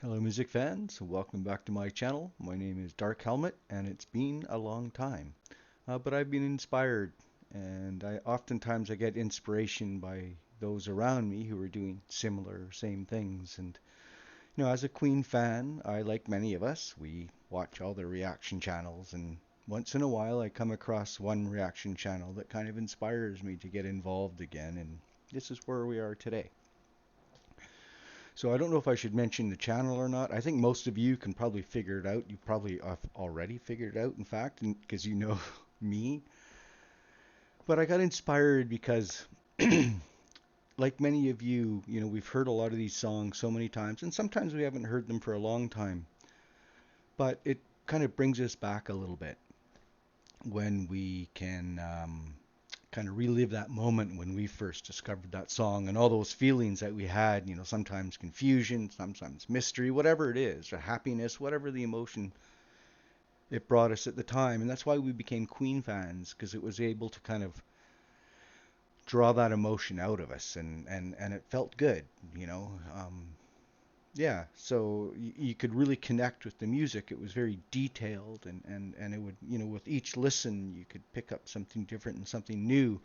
Hello, music fans. Welcome back to my channel. My name is Dark Helmet, and it's been a long time. But I've been inspired, and I get inspiration by those around me who are doing similar, same things. And as a Queen fan, I like many of us, we watch all the reaction channels, and once in a while I come across one reaction channel that kind of inspires me to get involved again, and this is where we are today. So I don't know if I should mention the channel or not. I think most of you can probably figure it out. You probably have already figured it out, in fact, because you know me. But I got inspired because, like many of you, we've heard a lot of these songs so many times, and sometimes we haven't heard them for a long time. But it kind of brings us back a little bit when we can kind of relive that moment when we first discovered that song and all those feelings that we had, sometimes confusion, sometimes mystery, whatever it is, or happiness, whatever the emotion it brought us at the time. And that's why we became Queen fans, because it was able to kind of draw that emotion out of us, and it felt good, you know. Yeah, so you could really connect with the music. It was very detailed, and it would, with each listen, you could pick up something different and something new.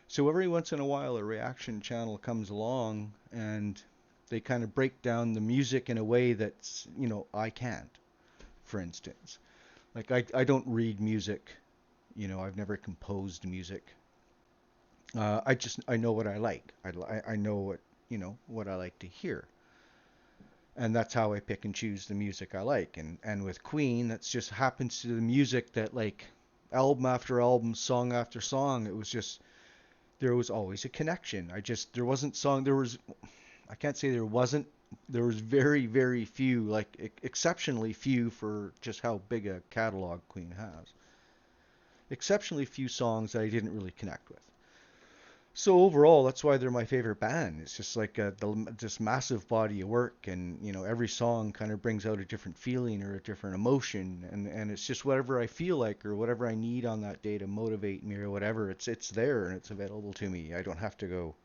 So every once in a while, a reaction channel comes along and they kind of break down the music in a way that's, I can't, for instance. Like, I don't read music, I've never composed music. I know what I like. I know what I like to hear. And that's how I pick and choose the music I like. And with Queen, that's just happens to the music that, like, album after album, song after song, it was just there was always a connection. There wasn't song there was I can't say there wasn't there was very few, like exceptionally few for just how big a catalog Queen has. Exceptionally few songs that I didn't really connect with. So overall, that's why they're my favorite band. It's just like this massive body of work, and every song kind of brings out a different feeling or a different emotion, and it's just whatever I feel like or whatever I need on that day to motivate me or whatever. It's there and it's available to me. I don't have to go,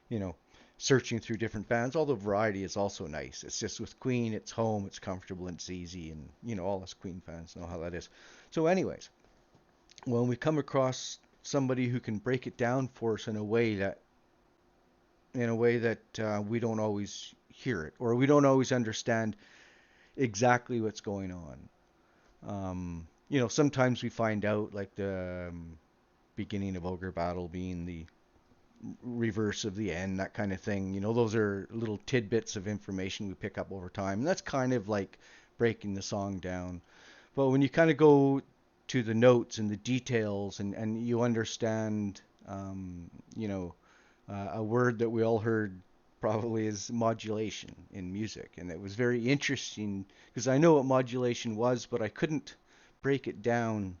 you know, searching through different bands. Although variety is also nice. It's just with Queen, it's home, it's comfortable, and it's easy, and all us Queen fans know how that is. So, anyways, when we come across somebody who can break it down for us in a way that we don't always hear it, or we don't always understand exactly what's going on. Sometimes we find out, like the beginning of Ogre Battle being the reverse of the end, that kind of thing. Those are little tidbits of information we pick up over time, and that's kind of like breaking the song down. But when you kind of go to the notes and the details, and you understand, you know, a word that we all heard probably is modulation in music. And it was very interesting because I know what modulation was, but I couldn't break it down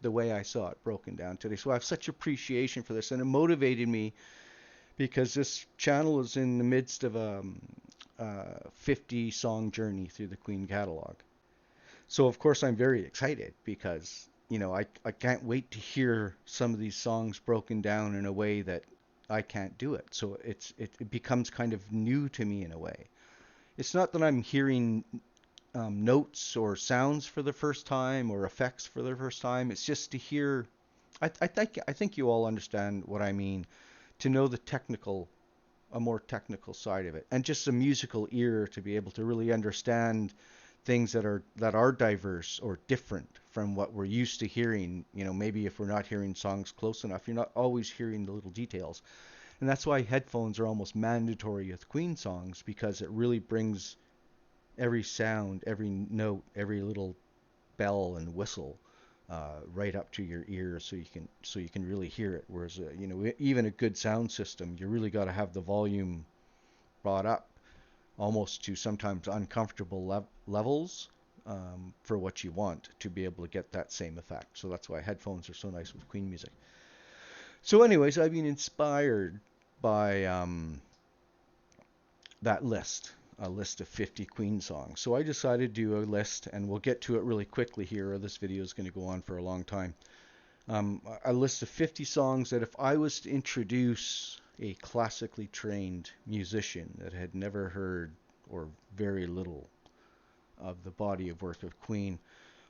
the way I saw it broken down today. So I have such appreciation for this, and it motivated me because this channel is in the midst of a 50 song journey through the Queen catalog. So of course I'm very excited because I can't wait to hear some of these songs broken down in a way that I can't do it. So it becomes kind of new to me in a way. It's not that I'm hearing notes or sounds for the first time or effects for the first time. It's just to hear. I think you all understand what I mean. To know a more technical side of it, and just a musical ear to be able to really understand things that are diverse or different from what we're used to hearing. Maybe if we're not hearing songs close enough, you're not always hearing the little details. And that's why headphones are almost mandatory with Queen songs, because it really brings every sound, every note, every little bell and whistle right up to your ear, so you can really hear it. Whereas even a good sound system, you really got to have the volume brought up almost to sometimes uncomfortable levels for what you want to be able to get that same effect. So that's why headphones are so nice with Queen music. So, anyways, I've been inspired by that list, a list of 50 Queen songs. So I decided to do a list, and we'll get to it really quickly here, or this video is going to go on for a long time. A list of 50 songs that if I was to introduce a classically trained musician that had never heard or very little of the body of work of Queen.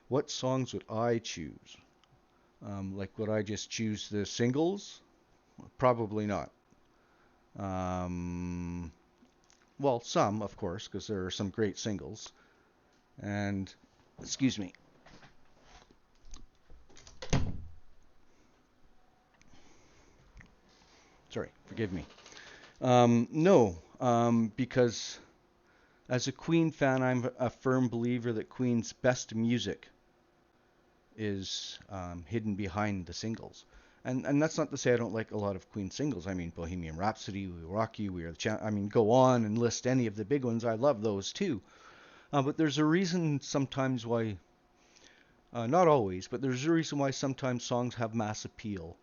What songs would I choose? Like, would I just choose the singles? Probably not. Um, well, some, of course, because there are some great singles. And, excuse me, sorry, forgive me. No, because as a Queen fan, I'm a firm believer that Queen's best music is hidden behind the singles. And that's not to say I don't like a lot of Queen singles. I mean, Bohemian Rhapsody, We Will Rock You, We Are the Champ. I mean, go on and list any of the big ones. I love those too. But there's a reason sometimes why, not always, but there's a reason why sometimes songs have mass appeal.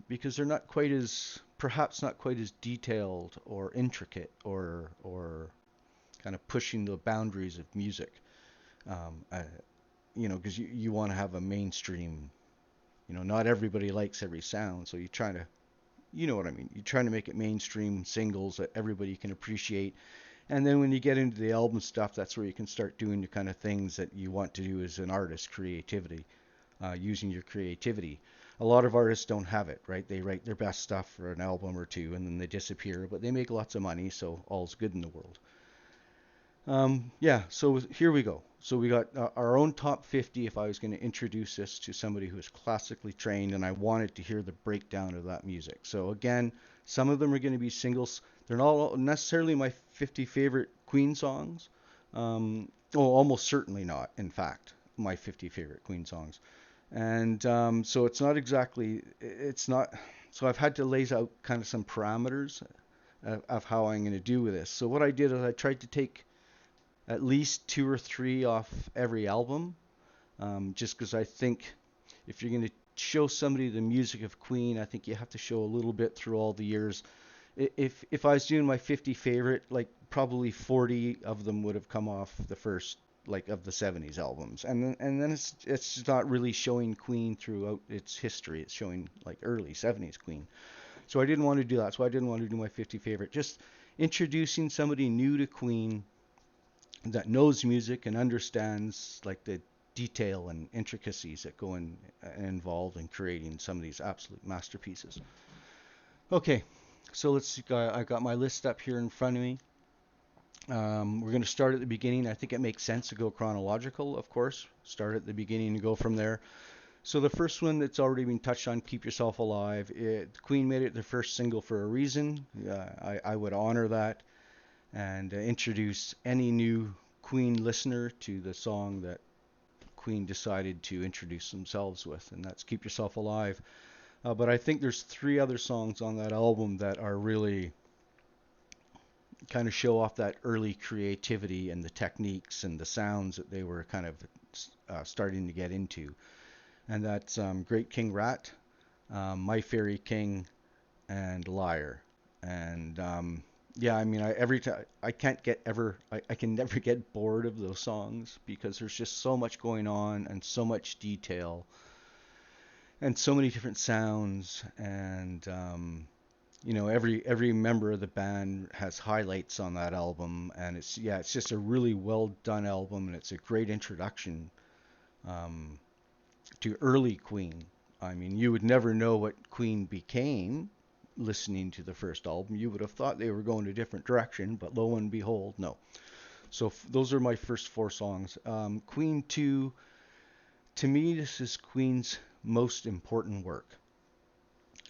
Because they're not quite as, perhaps not quite as detailed or intricate or kind of pushing the boundaries of music. Um, uh, because you want to have a mainstream. Not everybody likes every sound, so you try to, you know what I mean. You're trying to make it mainstream singles that everybody can appreciate. And then when you get into the album stuff, that's where you can start doing the kind of things that you want to do as an artist, creativity, using your creativity. A lot of artists don't have it, right? They write their best stuff for an album or two and then they disappear, but they make lots of money, so all's good in the world. Yeah, so here we go. So we got our own top 50 if I was going to introduce this to somebody who is classically trained and I wanted to hear the breakdown of that music. So again, some of them are going to be singles. They're not necessarily my 50 favorite Queen songs. Almost certainly not, in fact, my 50 favorite Queen songs. And so it's not, so I've had to lay out kind of some parameters of how I'm going to do with this. So what I did is I tried to take at least two or three off every album, just because I think if you're going to show somebody the music of Queen, I think you have to show a little bit through all the years. If I was doing my 50 favorite, like probably 40 of them would have come off the first like of the 70s albums, and then it's just not really showing Queen throughout its history. It's showing like early 70s Queen. So I didn't want to do that. So I didn't want to do my 50 favorite. Just introducing somebody new to Queen that knows music and understands like the detail and intricacies that go in involved in creating some of these absolute masterpieces. Okay, so let's see. I got my list up here in front of me. We're going to start at the beginning. I think it makes sense to go chronological, of course. Start at the beginning and go from there. So the first one that's already been touched on, "Keep Yourself Alive." Queen made it their first single for a reason. I would honor that and introduce any new Queen listener to the song that Queen decided to introduce themselves with, and that's "Keep Yourself Alive." But I think there's three other songs on that album that are really kind of show off that early creativity and the techniques and the sounds that they were kind of starting to get into. And that's Great King Rat, My Fairy King, and Liar. And yeah, I mean, every time I can't get ever, I can never get bored of those songs because there's just so much going on and so much detail and so many different sounds and every member of the band has highlights on that album, and it's just a really well done album, and it's a great introduction um, to early Queen. I mean, you would never know what Queen became listening to the first album. You would have thought they were going a different direction, but lo and behold, no. So those are my first four songs. Queen 2, to me, this is Queen's most important work.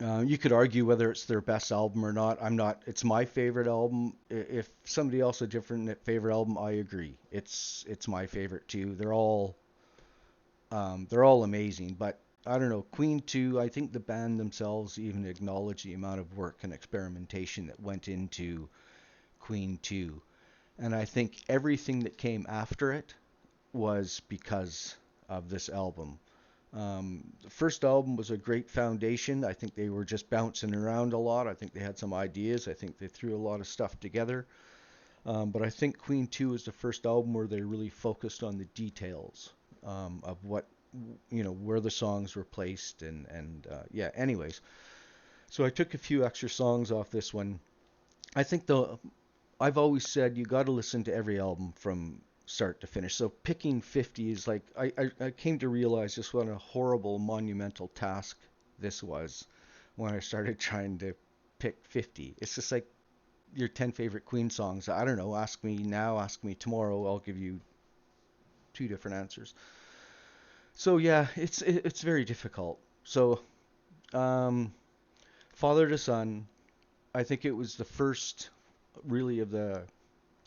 You could argue whether it's their best album or not. I'm not. It's my favorite album. If somebody else a different favorite album, I agree. It's my favorite too. They're all amazing. But I don't know. Queen 2. I think the band themselves even acknowledge the amount of work and experimentation that went into Queen 2. And I think everything that came after it was because of this album. The first album was a great foundation. I think they were just bouncing around a lot. I think they had some ideas. I think they threw a lot of stuff together. But I think Queen 2 is the first album where they really focused on the details of what, where the songs were placed. Yeah, anyways. So I took a few extra songs off this one. I think I've always said you got to listen to every album from start to finish. So picking 50 is like I came to realize just what a horrible monumental task this was when I started trying to pick 50. It's just like your 10 favorite Queen songs. I don't know. Ask me now, ask me tomorrow. I'll give you two different answers. So yeah, it's very difficult. So um, Father to Son, I think it was the first really of the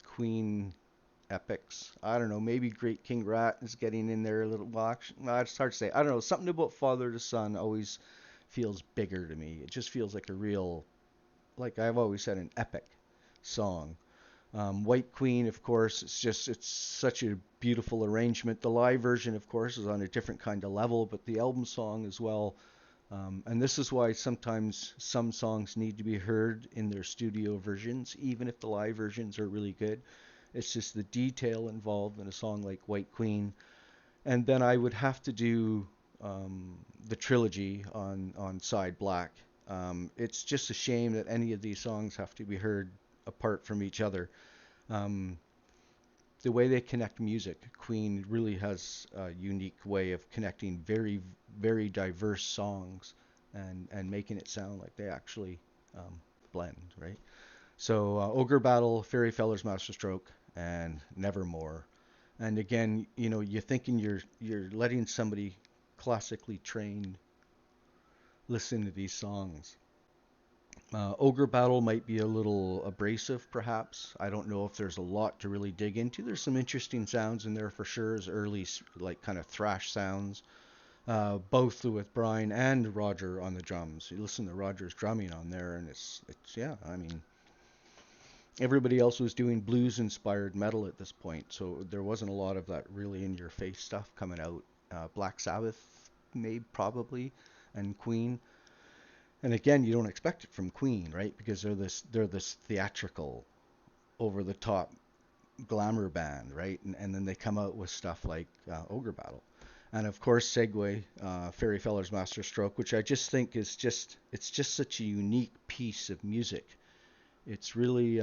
Queen epics. I don't know. Maybe Great King Rat is getting in there a little. Well, actually, no, it's hard to say. I don't know. Something about Father to Son always feels bigger to me. It just feels like a real, like I've always said, an epic song. White Queen, of course, it's such a beautiful arrangement. The live version, of course, is on a different kind of level, but the album song as well. And this is why sometimes some songs need to be heard in their studio versions, even if the live versions are really good. It's just the detail involved in a song like White Queen. And then I would have to do the trilogy on side Black. It's just a shame that any of these songs have to be heard apart from each other. Um, the way they connect music, Queen really has a unique way of connecting very, very diverse songs and making it sound like they actually blend, right? So Ogre Battle, Fairy Feller's Masterstroke, and Nevermore. And again, you know, you're thinking you're letting somebody classically trained listen to these songs. Ogre Battle might be a little abrasive, perhaps. I don't know if there's a lot to really dig into. There's some interesting sounds in there for sure, as early like kind of thrash sounds, both with Brian and Roger on the drums. You listen to Roger's drumming on there, and it's yeah. I mean, everybody else was doing blues inspired metal at this point, so there wasn't a lot of that really in your face stuff coming out. Black Sabbath, maybe probably, and Queen. And again, you don't expect it from Queen, right? Because they're this theatrical, over the top glamour band, right? And then they come out with stuff like Ogre Battle, and of course Segway, Fairy Feller's Masterstroke, which I just think is just such a unique piece of music. It's really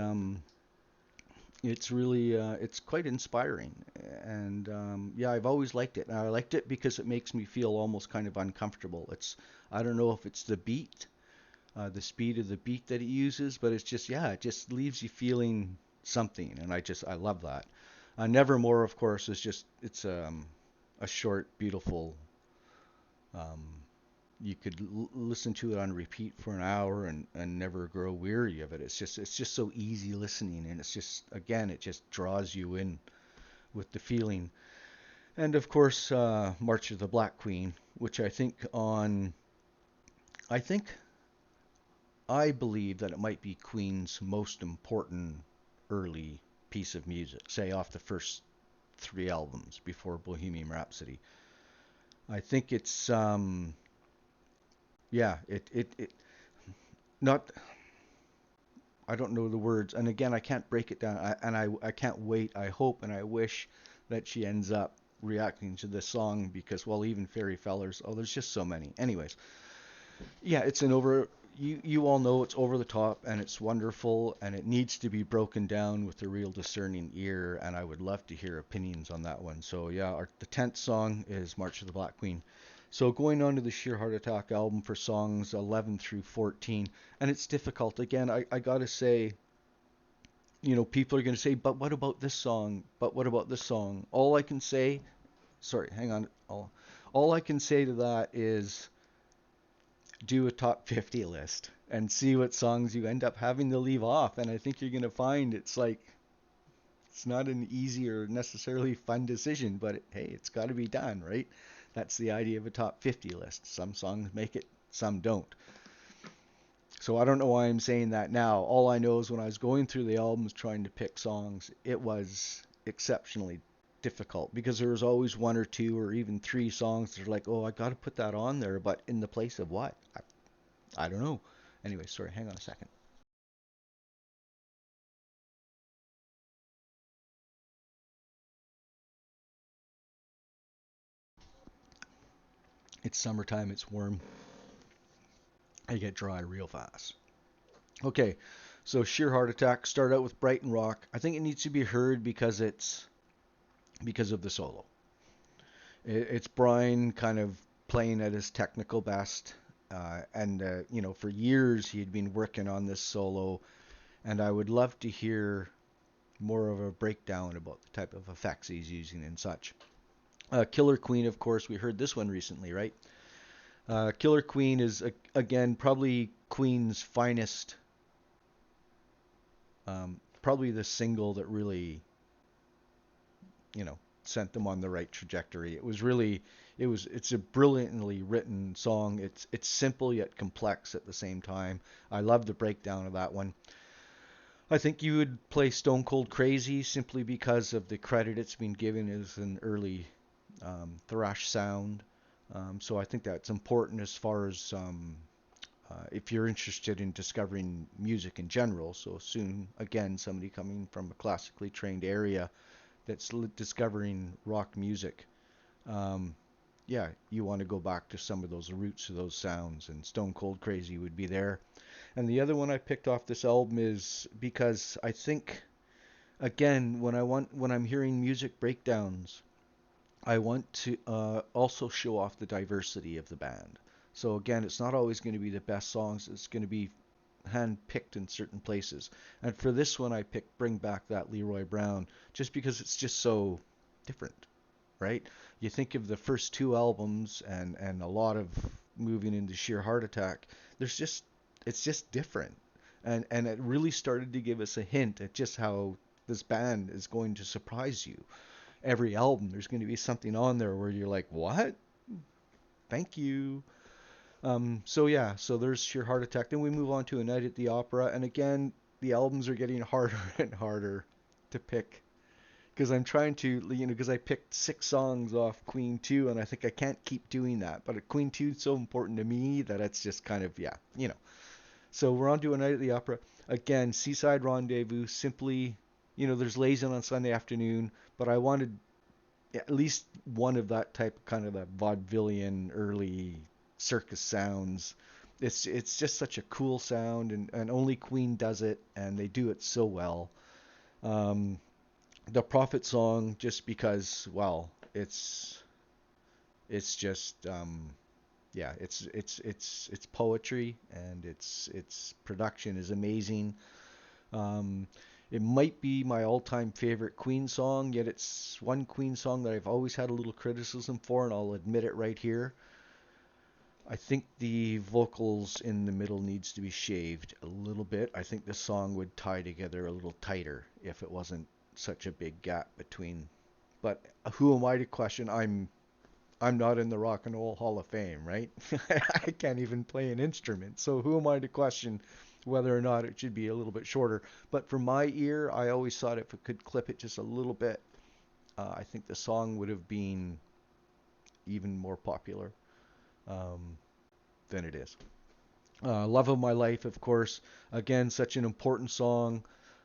it's quite inspiring, and yeah, I've always liked it. And I liked it because it makes me feel almost kind of uncomfortable. It's I don't know if it's the beat, the speed of the beat that it uses, but it's just yeah, it just leaves you feeling something, and I love that. Nevermore, of course, is just it's a short, beautiful. Um, you could listen to it on repeat for an hour and never grow weary of it. It's just so easy listening, and it's just again it just draws you in with the feeling. And of course, March of the Black Queen, which I think I believe that it might be Queen's most important early piece of music, say off the first three albums before Bohemian Rhapsody. I think it's yeah, it not I don't know the words, and again I can't break it down. I can't wait. I hope and I wish that she ends up reacting to this song because well even Fairy Fellers, oh there's just so many. Anyways, yeah, it's an over. You all know it's over the top and it's wonderful and it needs to be broken down with a real discerning ear. And I would love to hear opinions on that one. So yeah, the 10th song is March of the Black Queen. So going on to the Sheer Heart Attack album for songs 11 through 14, and it's difficult. Again, I gotta say, you know, people are gonna say, but what about this song? But what about this song? All I can say, sorry, hang on. All I can say to that is do a top 50 list and see what songs you end up having to leave off. And I think you're going to find it's like, it's not an easy or necessarily fun decision, but hey, it's got to be done, right? That's the idea of a top 50 list. Some songs make it, some don't. So I don't know why I'm saying that now. All I know is when I was going through the albums trying to pick songs, it was exceptionally difficult because there was always one or two or even three songs that are like, oh, I got to put that on there, but in the place of what? I don't know. Anyway, sorry, hang on a second. It's summertime, it's warm. I get dry real fast. Okay, So Sheer Heart Attack start out with Brighton Rock. I think it needs to be heard because of the solo. It's Brian kind of playing at his technical best. And for years he had been working on this solo, and I would love to hear more of a breakdown about the type of effects he's using and such. Killer Queen, of course, we heard this one recently, right? Killer Queen is again probably Queen's finest, probably the single that really, sent them on the right trajectory. It's a brilliantly written song. It's simple yet complex at the same time. I love the breakdown of that one. I think you would play Stone Cold Crazy simply because of the credit it's been given as an early thrash sound. So I think that's important as far as if you're interested in discovering music in general. So soon, again, somebody coming from a classically trained area that's discovering rock music. Um, yeah, you want to go back to some of those roots of those sounds, and Stone Cold Crazy would be there. And the other one I picked off this album is because I think, again, when I'm hearing music breakdowns, I want to also show off the diversity of the band. So again, it's not always going to be the best songs. It's going to be hand-picked in certain places. And for this one, I picked Bring Back That Leroy Brown just because it's just so different, right? You think of the first two albums and a lot of moving into Sheer Heart Attack. It's just different, and it really started to give us a hint at just how this band is going to surprise you. Every album, there's going to be something on there where you're like, what? Thank you. So yeah, so there's Sheer Heart Attack. Then we move on to A Night at the Opera, and again, the albums are getting harder and harder to pick because I'm trying to, because I picked 6 songs off Queen 2, and I think I can't keep doing that. But Queen 2 is so important to me that it's just kind of, yeah. So we're on to A Night at the Opera. Again, Seaside Rendezvous, simply, there's Lazy on Sunday Afternoon, but I wanted at least one of that type, kind of that vaudevillian early circus sounds. It's just such a cool sound, and only Queen does it, and they do it so well. Um, the Prophet song, just because, well, it's just yeah, it's poetry, and its production is amazing. Um, it might be my all-time favorite Queen song, yet it's one Queen song that I've always had a little criticism for, and I'll admit it right here. I think the vocals in the middle needs to be shaved a little bit. I think the song would tie together a little tighter if it wasn't such a big gap between. But who am I to question? I'm not in the Rock and Roll Hall of Fame, right? I can't even play an instrument. So who am I to question whether or not it should be a little bit shorter? But for my ear, I always thought if it could clip it just a little bit, I think the song would have been even more popular um, than it is. Love of My Life, of course. Again, such an important song.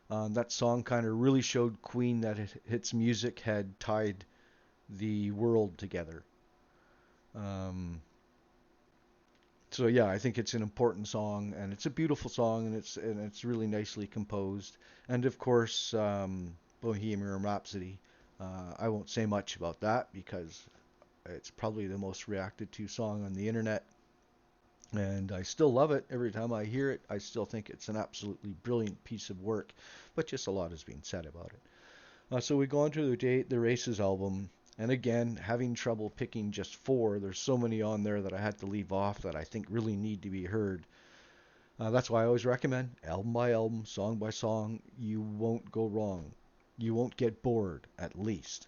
That song kind of really showed Queen that its music had tied the world together. Um, so yeah, I think it's an important song, and it's a beautiful song, and it's really nicely composed. And of course, Bohemian Rhapsody. I won't say much about that because it's probably the most reacted to song on the internet, and I still love it every time I hear it. I still think it's an absolutely brilliant piece of work, but just a lot has been said about it. So we go on to the Races album, and again, having trouble picking just 4. There's so many on there that I had to leave off that I think really need to be heard. That's why I always recommend album by album, song by song. You won't go wrong. You won't get bored, at least.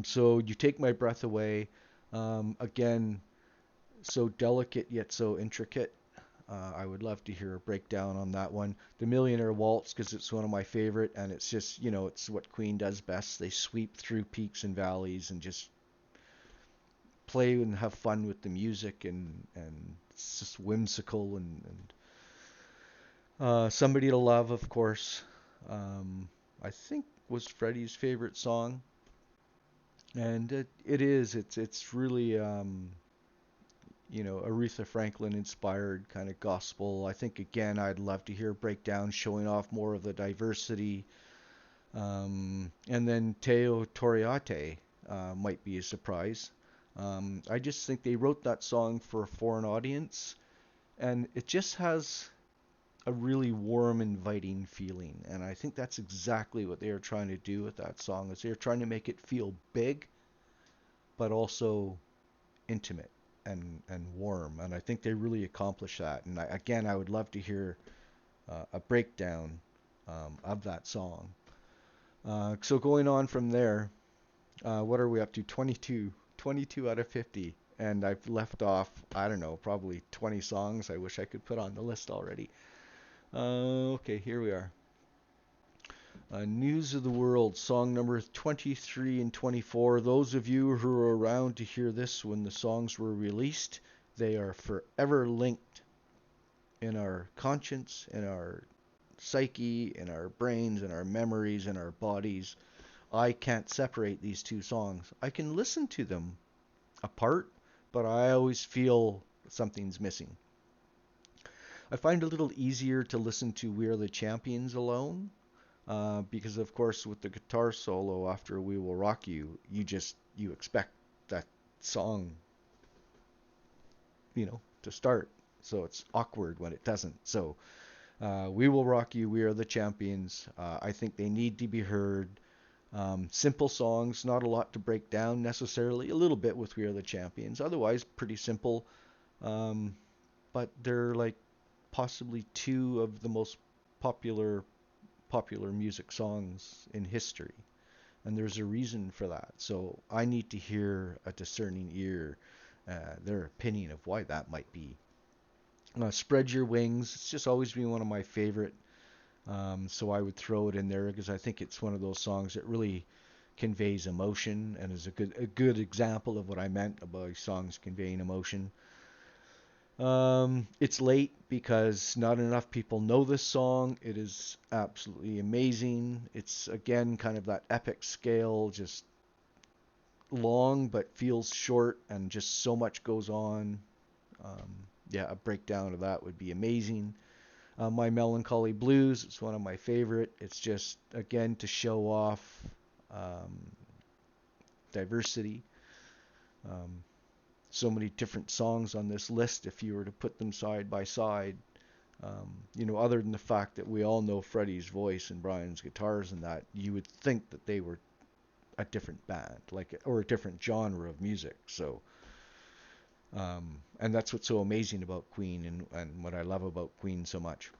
So you take my breath away. Again, so delicate yet so intricate. I would love to hear a breakdown on that one. The Millionaire Waltz, because it's one of my favorite, and it's just, it's what Queen does best. They sweep through peaks and valleys and just play and have fun with the music, and it's just whimsical, and Somebody to Love, of course. I think was Freddie's favorite song, and it is. It's really Aretha Franklin inspired kind of gospel. I think again, I'd love to hear breakdowns showing off more of the diversity. And then Teo Toriate might be a surprise. I just think they wrote that song for a foreign audience, and it just has a really warm, inviting feeling. And I think that's exactly what they are trying to do with that song. Is they're trying to make it feel big, but also intimate and warm. And I think they really accomplished that. And again, I would love to hear a breakdown of that song. So going on from there, what are we up to? 22, 22 out of 50. And I've left off, I don't know, probably 20 songs I wish I could put on the list already. Okay, here we are. News of the World, song number 23 and 24. Those of you who are around to hear this when the songs were released, they are forever linked in our conscience, in our psyche, in our brains, in our memories, in our bodies. I can't separate these two songs. I can listen to them apart, but I always feel something's missing. I find it a little easier to listen to We Are the Champions alone, because of course with the guitar solo after We Will Rock You, you expect that song, to start. So it's awkward when it doesn't. So We Will Rock You, We Are the Champions. I think they need to be heard. Simple songs, not a lot to break down necessarily. A little bit with We Are the Champions. Otherwise, pretty simple. Um, but they're like possibly two of the most popular music songs in history, and there's a reason for that. So I need to hear a discerning ear their opinion of why that might be. Spread Your Wings. It's just always been one of my favorite. So I would throw it in there because I think it's one of those songs that really conveys emotion and is a good example of what I meant about songs conveying emotion. It's late because not enough people know this song. It is absolutely amazing. It's again kind of that epic scale, just long but feels short, and just so much goes on. Um, yeah, a breakdown of that would be amazing. My Melancholy Blues, it's one of my favorite. It's just again to show off um, diversity. Um, so many different songs on this list if you were to put them side by side. Other than the fact that we all know Freddie's voice and Brian's guitars and that, you would think that they were a different band, or a different genre of music. So, and that's what's so amazing about Queen and what I love about Queen so much.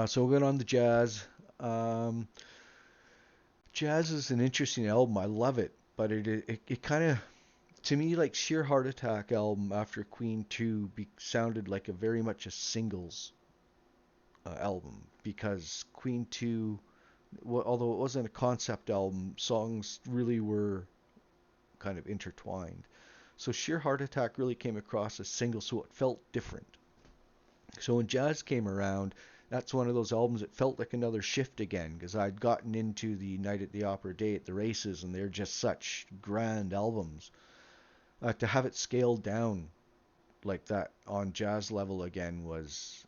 So we're going on to jazz. Um, Jazz is an interesting album. I love it, but it kind of, to me, like Sheer Heart Attack album after Queen 2 sounded like a very much a singles album, because Queen 2, although it wasn't a concept album, songs really were kind of intertwined. So Sheer Heart Attack really came across as singles, so it felt different. So when Jazz came around, that's one of those albums that felt like another shift again, because I'd gotten into the Night at the Opera, Day at the Races, and they're just such grand albums. To have it scaled down like that on jazz level again was,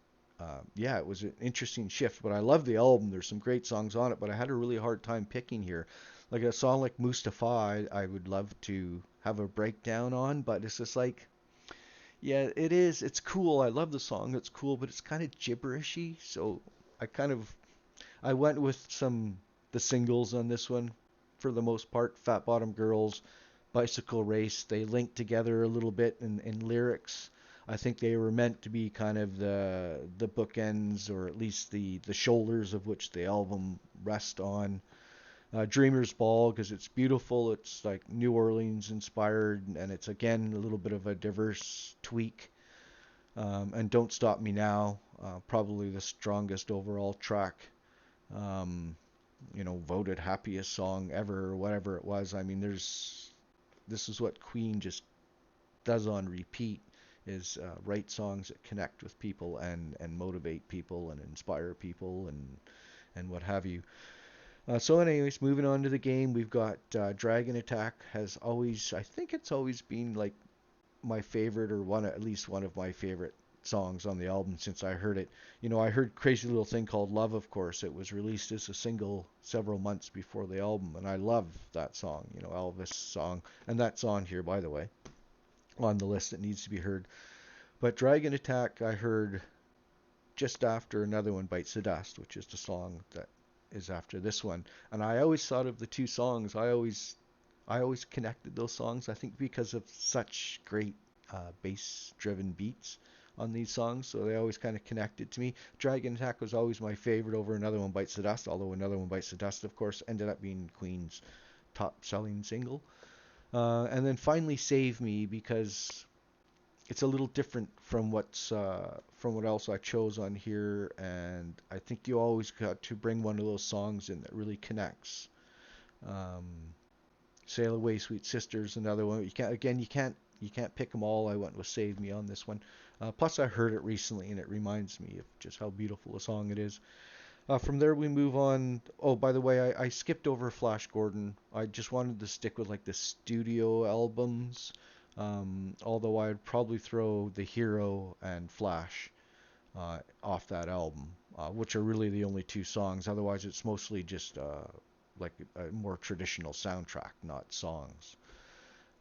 yeah, it was an interesting shift. But I love the album. There's some great songs on it, but I had a really hard time picking here. Like a song like Mustafa, I would love to have a breakdown on, but it's just like, yeah, it is. It's cool. I love the song. It's cool, but it's kind of gibberishy. So I went with the singles on this one for the most part. Fat Bottom Girls, Bicycle Race. They link together a little bit in lyrics. I think they were meant to be kind of the bookends, or at least the shoulders of which the album rests on. Dreamer's Ball, because it's beautiful. It's like New Orleans inspired, and it's again a little bit of a diverse tweak. And Don't Stop Me Now, probably the strongest overall track. Um, Voted happiest song ever, or whatever it was. I mean, this is what Queen just does on repeat, is write songs that connect with people and motivate people and inspire people and what have you. So anyways, moving on to the game, we've got Dragon Attack. I think it's always been like my favorite, or one at least one of my favorite songs on the album since I heard it. I heard Crazy Little Thing Called Love, of course. It was released as a single several months before the album, and I love that song, Elvis song. And that's on here, by the way, on the list that needs to be heard. But Dragon Attack, I heard just after Another One Bites the Dust, which is the song that is after this one. And I always thought of the two songs. I always connected those songs. I think because of such great bass-driven beats on these songs, so they always kind of connected to me. Dragon Attack was always my favorite over Another One Bites the Dust, although Another One Bites the Dust, of course, ended up being Queen's top-selling single. And then finally Save Me, because it's a little different from what else I chose on here, and I think you always got to bring one of those songs in that really connects. Um, Sail Away, Sweet Sisters, another one. You can't pick them all. I went with Save Me on this one. Plus, I heard it recently, and it reminds me of just how beautiful a song it is. From there, we move on. Oh, by the way, I skipped over Flash Gordon. I just wanted to stick with like the studio albums. Although I'd probably throw The Hero and Flash off that album, which are really the only two songs. Otherwise, it's mostly just like a more traditional soundtrack, not songs.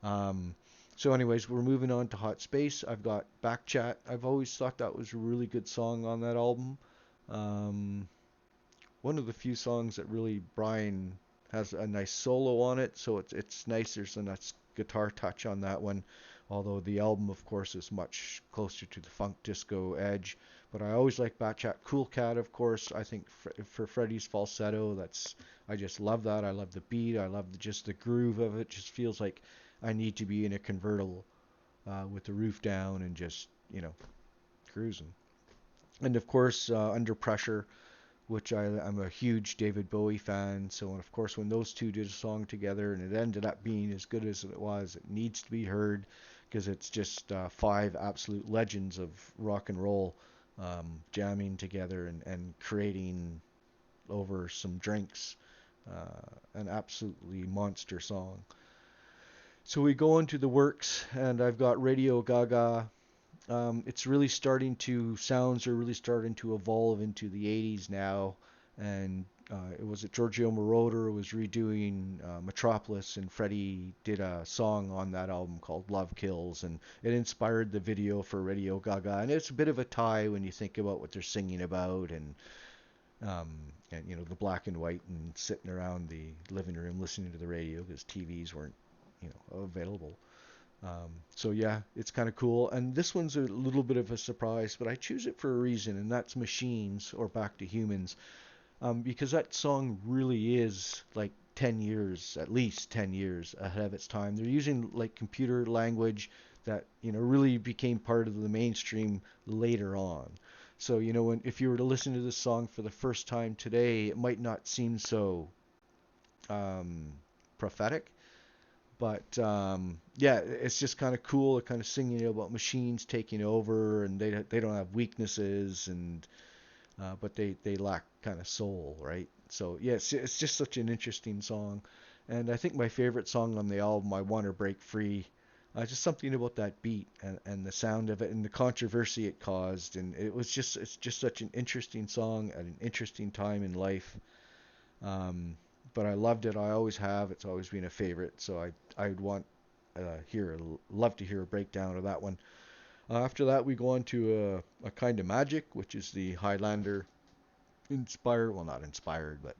Um, so, anyways, we're moving on to Hot Space. I've got Back Chat. I've always thought that was a really good song on that album. Um, One of the few songs that really Brian has a nice solo on it, so it's nice. There's a nice guitar touch on that one. Although the album, of course, is much closer to the funk disco edge. But I always like Batchat. Cool Cat, of course. I think for Freddie's falsetto, I just love that. I love the beat. I love just the groove of it. Just feels like I need to be in a convertible with the roof down and just cruising. And of course, Under Pressure, which I'm a huge David Bowie fan. So, of course, when those two did a song together and it ended up being as good as it was, it needs to be heard because it's just five absolute legends of rock and roll jamming together and creating over some drinks an absolutely monster song. So we go into the works, and I've got Radio Gaga. It's really starting to sounds are really starting to evolve into the 80s now, and it was at Giorgio Moroder was redoing Metropolis, and Freddie did a song on that album called Love Kills, and it inspired the video for Radio Gaga, and it's a bit of a tie when you think about what they're singing about, um, and the black and white and sitting around the living room listening to the radio because TVs weren't available. So yeah, it's kind of cool. And this one's a little bit of a surprise, but I choose it for a reason, and that's Machines or Back to Humans, because that song really is like 10 years, at least 10 years ahead of its time. They're using like computer language that really became part of the mainstream later on. So if you were to listen to this song for the first time today, it might not seem so um, prophetic, but yeah, it's just kind of cool. They're kind of singing about machines taking over, and they don't have weaknesses, and but they lack kind of soul, right? So yeah, it's just such an interesting song, and I think my favorite song on the album, I Want to Break Free. Just something about that beat and the sound of it and the controversy it caused, and it's just such an interesting song at an interesting time in life. Um, but I loved it. I always have. It's always been a favorite. So I'd love to hear a breakdown of that one. After that, we go on to a kind of magic, which is the Highlander inspired. Well, not inspired, but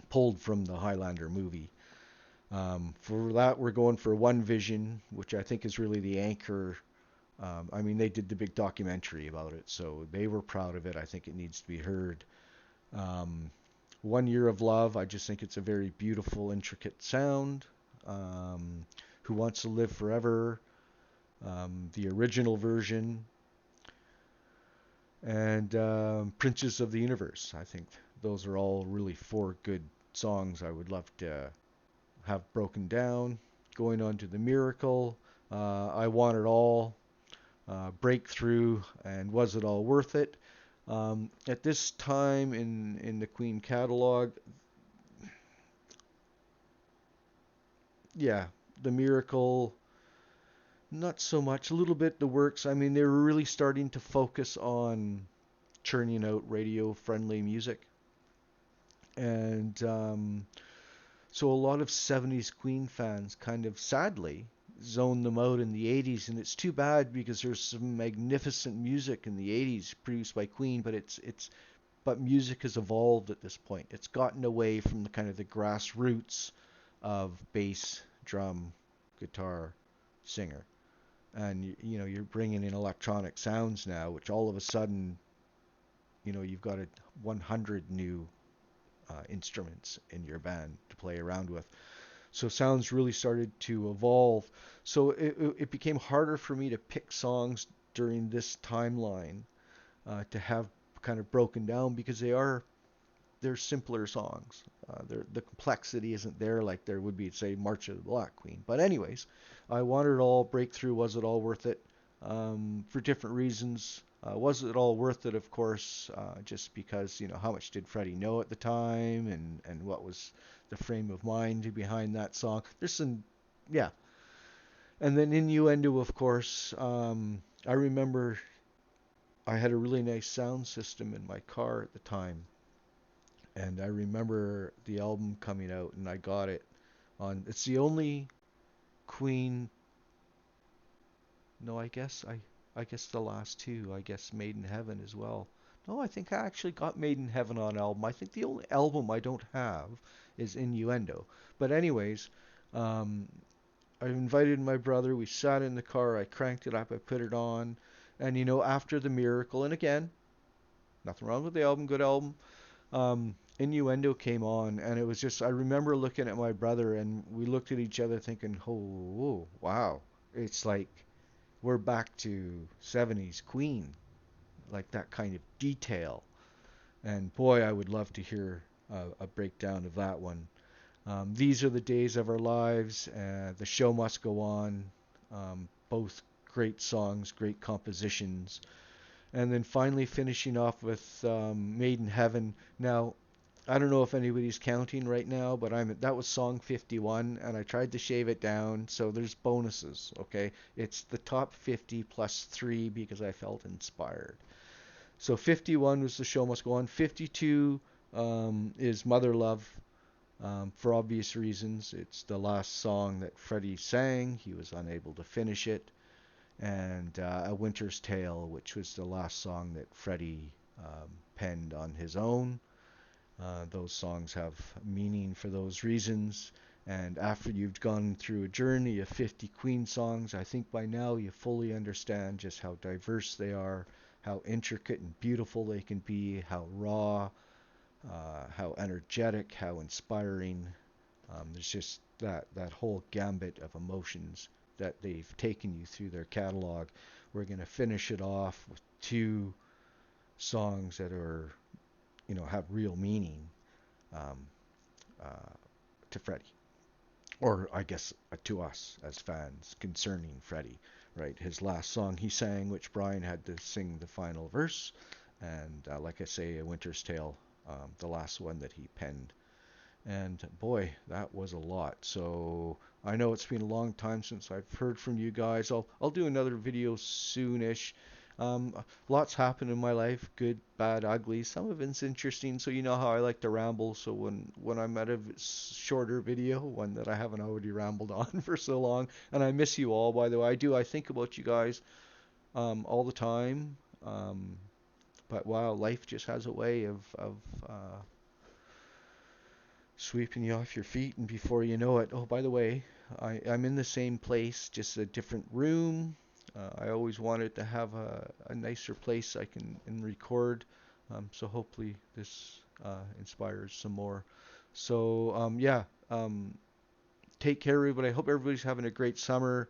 pulled from the Highlander movie. For that, we're going for One Vision, which I think is really the anchor. I mean, they did the big documentary about it, so they were proud of it. I think it needs to be heard. Um, 1 Year of Love, I just think it's a very beautiful, intricate sound. Um, Who Wants to Live Forever, the original version, and Princes of the Universe. I think those are all really four good songs I would love to have broken down. Going on to The Miracle, I Want It All, Breakthrough, and Was It All Worth It? At this time in the Queen catalog, yeah, The Miracle Not so much. A little bit the works. I mean, they were really starting to focus on churning out radio-friendly music, and so a lot of 70s Queen fans kind of sadly zoned them out in the 80s, and it's too bad because there's some magnificent music in the 80s produced by Queen, but but music has evolved at this point. It's gotten away from the kind of the grassroots of bass, drum, guitar, singer. And you're bringing in electronic sounds now, which all of a sudden, you've got 100 new instruments in your band to play around with. So sounds really started to evolve. So it became harder for me to pick songs during this timeline to have kind of broken down because they're simpler songs. The complexity isn't there like there would be, say, March of the Black Queen. But anyways, I wanted it all breakthrough. Was it all worth it? For different reasons. Was it all worth it? Of course, just because how much did Freddie know at the time, and what was the frame of mind behind that song? There's some, yeah. And then Innuendo, of course. I remember I had a really nice sound system in my car at the time, and I remember the album coming out, and I got it on. It's the only Queen. No, I guess the last two. I guess Made in Heaven as well. No, I think I actually got Made in Heaven on album. I think the only album I don't have is Innuendo. But anyways, um, I invited my brother. We sat in the car. I cranked it up. I put it on, and after the miracle, and again, nothing wrong with the album. Good album. Innuendo came on, and it was just, I remember looking at my brother, and we looked at each other thinking, oh, wow. It's like we're back to 70s Queen, like that kind of detail. And boy, I would love to hear a breakdown of that one. These are the days of our lives. The show must go on. Both great songs, great compositions. And then finally finishing off with Made in Heaven. Now, I don't know if anybody's counting right now, but that was song 51, and I tried to shave it down, so there's bonuses, okay? It's the top 50 plus 3 because I felt inspired. So 51 was The Show Must Go On. 52 is Mother Love, for obvious reasons. It's the last song that Freddie sang. He was unable to finish it. And A Winter's Tale, which was the last song that Freddie penned on his own. Those songs have meaning for those reasons. And after you've gone through a journey of 50 Queen songs, I think by now you fully understand just how diverse they are, how intricate and beautiful they can be, how raw, how energetic, how inspiring. There's just that whole gambit of emotions that they've taken you through their catalog. We're going to finish it off with two songs that are, have real meaning um, uh, to Freddie, or I guess to us as fans concerning Freddie. Right, his last song he sang, which Brian had to sing the final verse, and like I say, A Winter's Tale, the last one that he penned. And boy, that was a lot. So I know it's been a long time since I've heard from you guys. I'll do another video soonish. Lots happened in my life, good, bad, ugly. Some of it's interesting, so you know how I like to ramble. So when I'm at a shorter video, one that I haven't already rambled on for so long, and I miss you all, by the way. I think about you guys all the time. Um, but wow, life just has a way of sweeping you off your feet, and before you know it, oh, by the way, I'm in the same place, just a different room. I always wanted to have a nicer place I can and record, so hopefully this inspires some more. So yeah, take care, everybody. I hope everybody's having a great summer.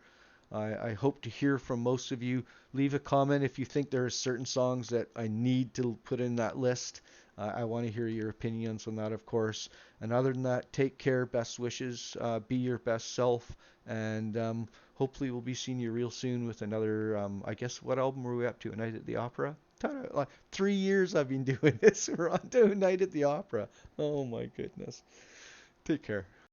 I hope to hear from most of you. Leave a comment if you think there are certain songs that I need to put in that list. I want to hear your opinions on that, of course. And other than that, take care. Best wishes. Be your best self. And hopefully we'll be seeing you real soon with another, I guess, what album were we up to? A Night at the Opera? Like 3 years I've been doing this. We're on to A Night at the Opera. Oh my goodness. Take care.